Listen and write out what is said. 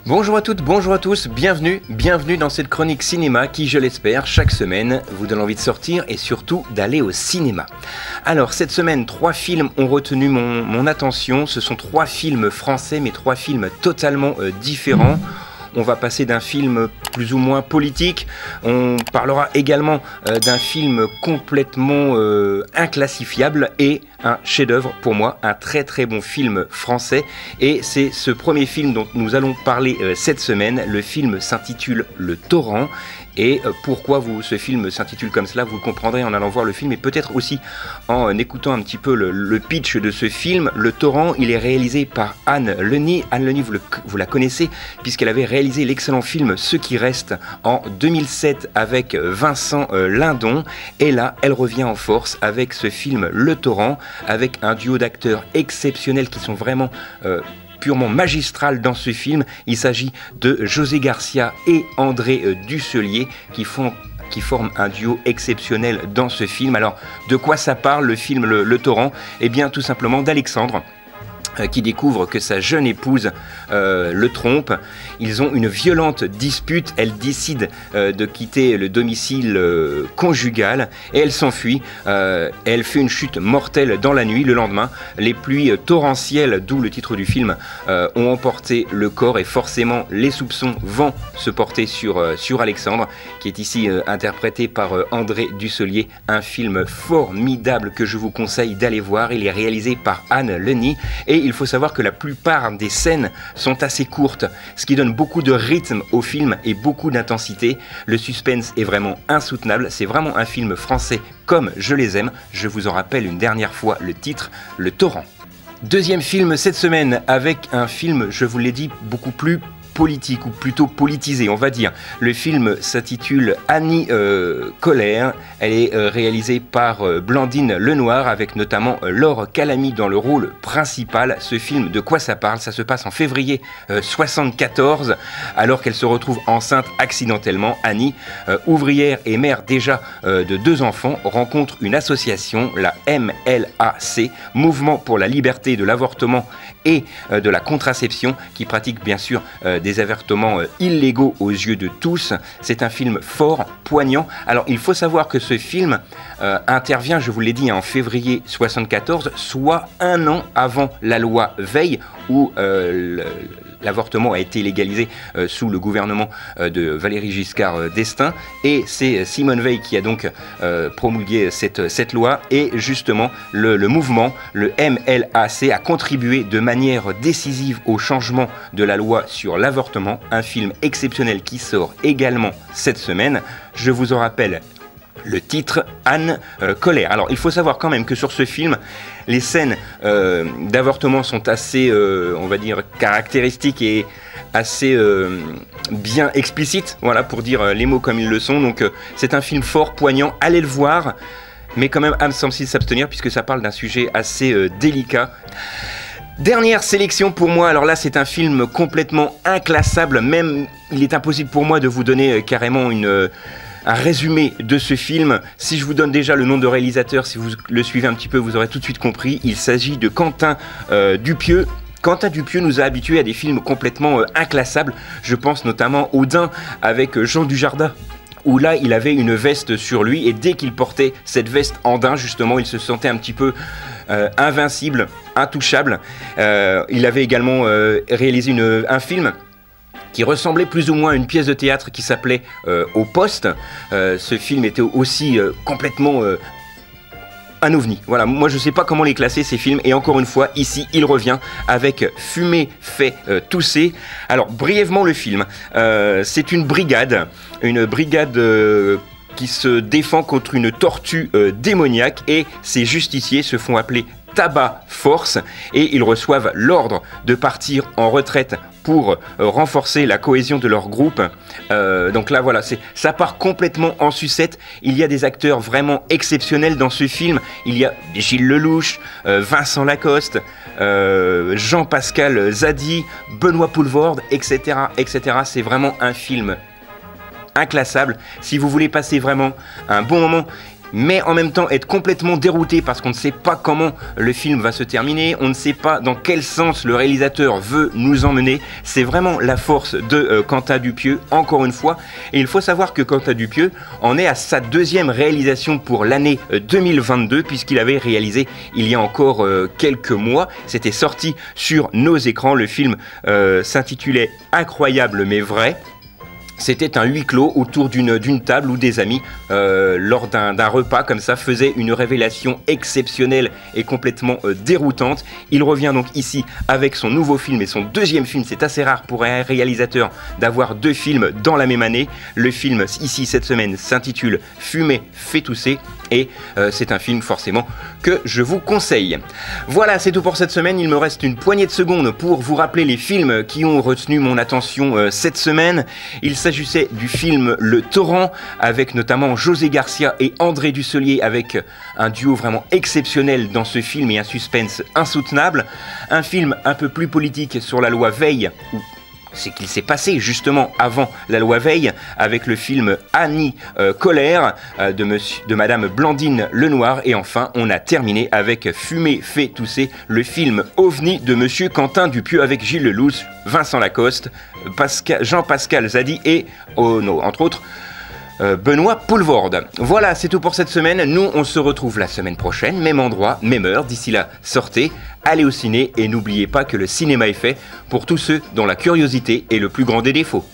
Bonjour à toutes, bonjour à tous, bienvenue dans cette chronique cinéma qui, je l'espère, chaque semaine vous donne envie de sortir et surtout d'aller au cinéma. Alors cette semaine, 3 films ont retenu mon attention, ce sont 3 films français mais 3 films totalement différents. On va passer d'un film plus ou moins politique, on parlera également d'un film complètement inclassifiable et un chef-d'œuvre pour moi, un très bon film français. Et c'est ce premier film dont nous allons parler cette semaine. Le film s'intitule Le Torrent. Et pourquoi ce film s'intitule comme cela, vous le comprendrez en allant voir le film et peut-être aussi en écoutant un petit peu le pitch de ce film. Le Torrent, il est réalisé par Anne Lenny. Anne Lenny, vous la connaissez puisqu'elle avait réalisé l'excellent film Ce qui reste en 2007 avec Vincent Lindon. Et là, elle revient en force avec ce film Le Torrent, avec un duo d'acteurs exceptionnels qui sont vraiment purement magistral dans ce film. Il s'agit de José Garcia et André Dusselier qui forment un duo exceptionnel dans ce film. Alors, de quoi ça parle le film Le Torrent? Eh bien, tout simplement d'Alexandre qui découvre que sa jeune épouse le trompe. Ils ont une violente dispute, elle décide de quitter le domicile conjugal et elle s'enfuit. Elle fait une chute mortelle dans la nuit. Le lendemain, les pluies torrentielles, d'où le titre du film, ont emporté le corps et forcément les soupçons vont se porter sur Alexandre, qui est ici interprété par André Dusselier. Un film formidable que je vous conseille d'aller voir. Il est réalisé par Anne Lenny et il faut savoir que la plupart des scènes sont assez courtes, ce qui donne beaucoup de rythme au film et beaucoup d'intensité. Le suspense est vraiment insoutenable, c'est vraiment un film français comme je les aime. Je vous en rappelle une dernière fois le titre, Le Torrent. Deuxième film cette semaine avec un film, je vous l'ai dit, beaucoup plus politique ou plutôt politisé, on va dire. Le film s'intitule Annie Colère. Elle est réalisée par Blandine Lenoir avec notamment Laure Calamy dans le rôle principal. Ce film, de quoi ça parle? Ça se passe en février 74 alors qu'elle se retrouve enceinte accidentellement. Annie, ouvrière et mère déjà de 2 enfants, rencontre une association, la MLAC, Mouvement pour la liberté de l'avortement et de la contraception, qui pratique bien sûr des avortements illégaux aux yeux de tous. C'est un film fort, poignant. Alors il faut savoir que ce film intervient, je vous l'ai dit, en février 74, soit 1 an avant la loi Veil, où l'avortement a été légalisé sous le gouvernement de Valéry Giscard d'Estaing. Et c'est Simone Veil qui a donc promulgué cette loi. Et justement, le mouvement, le MLAC, a contribué de manière décisive au changement de la loi sur l'avortement. Un film exceptionnel qui sort également cette semaine. Je vous en rappelle le titre, Anne Colère. Alors il faut savoir quand même que sur ce film, les scènes d'avortement sont assez, on va dire, caractéristiques et assez bien explicites, voilà, pour dire les mots comme ils le sont. Donc c'est un film fort, poignant, allez le voir, mais quand même âme sensible s'abstenir puisque ça parle d'un sujet assez délicat. Dernière sélection pour moi, alors là c'est un film complètement inclassable, même il est impossible pour moi de vous donner carrément un résumé de ce film. Si je vous donne déjà le nom de réalisateur, si vous le suivez un petit peu, vous aurez tout de suite compris. Il s'agit de Quentin Dupieux. Quentin Dupieux nous a habitués à des films complètement inclassables. Je pense notamment au Dain avec Jean Dujardin, où là il avait une veste sur lui et dès qu'il portait cette veste en daim, justement, il se sentait un petit peu invincible, intouchable. Il avait également réalisé un film qui ressemblait plus ou moins à une pièce de théâtre qui s'appelait Au Poste. Ce film était aussi complètement un ovni. Voilà, moi je sais pas comment les classer ces films, et encore une fois, ici il revient avec Fumée fait tousser. Alors brièvement le film, c'est une brigade qui se défend contre une tortue démoniaque, et ces justiciers se font appeler Tabac Force et ils reçoivent l'ordre de partir en retraite pour renforcer la cohésion de leur groupe. Donc là voilà, ça part complètement en sucette. Il y a des acteurs vraiment exceptionnels dans ce film. Il y a Gilles Lelouch, Vincent Lacoste, Jean-Pascal Zadi, Benoît Poelvoorde, etc., etc. C'est vraiment un film inclassable. Si vous voulez passer vraiment un bon moment, mais en même temps être complètement dérouté parce qu'on ne sait pas comment le film va se terminer, on ne sait pas dans quel sens le réalisateur veut nous emmener. C'est vraiment la force de Quentin Dupieux, encore une fois. Et il faut savoir que Quentin Dupieux en est à sa deuxième réalisation pour l'année 2022, puisqu'il avait réalisé il y a encore quelques mois. C'était sorti sur nos écrans. Le film s'intitulait Incroyable mais vrai. C'était un huis clos autour d'une table où des amis, lors d'un repas comme ça, faisaient une révélation exceptionnelle et complètement déroutante. Il revient donc ici avec son nouveau film et son deuxième film. C'est assez rare pour un réalisateur d'avoir deux films dans la même année. Le film ici cette semaine s'intitule Fumer fait tousser et c'est un film forcément que je vous conseille. Voilà, c'est tout pour cette semaine. Il me reste une poignée de secondes pour vous rappeler les films qui ont retenu mon attention cette semaine. Il s'agissait du film Le Torrent, avec notamment José Garcia et André Dussolier, avec un duo vraiment exceptionnel dans ce film et un suspense insoutenable. Un film un peu plus politique sur la loi Veil, où c'est qu'il s'est passé justement avant la loi Veil, avec le film Annie Colère de Madame Blandine Lenoir. Et enfin, on a terminé avec Fumer fait tousser, le film OVNI de Monsieur Quentin Dupieux, avec Gilles Lelouch, Vincent Lacoste, Jean-Pascal Zadi et, entre autres, Benoît Poulvorde. Voilà, c'est tout pour cette semaine. Nous, on se retrouve la semaine prochaine, même endroit, même heure. D'ici là, sortez, allez au ciné et n'oubliez pas que le cinéma est fait pour tous ceux dont la curiosité est le plus grand des défauts.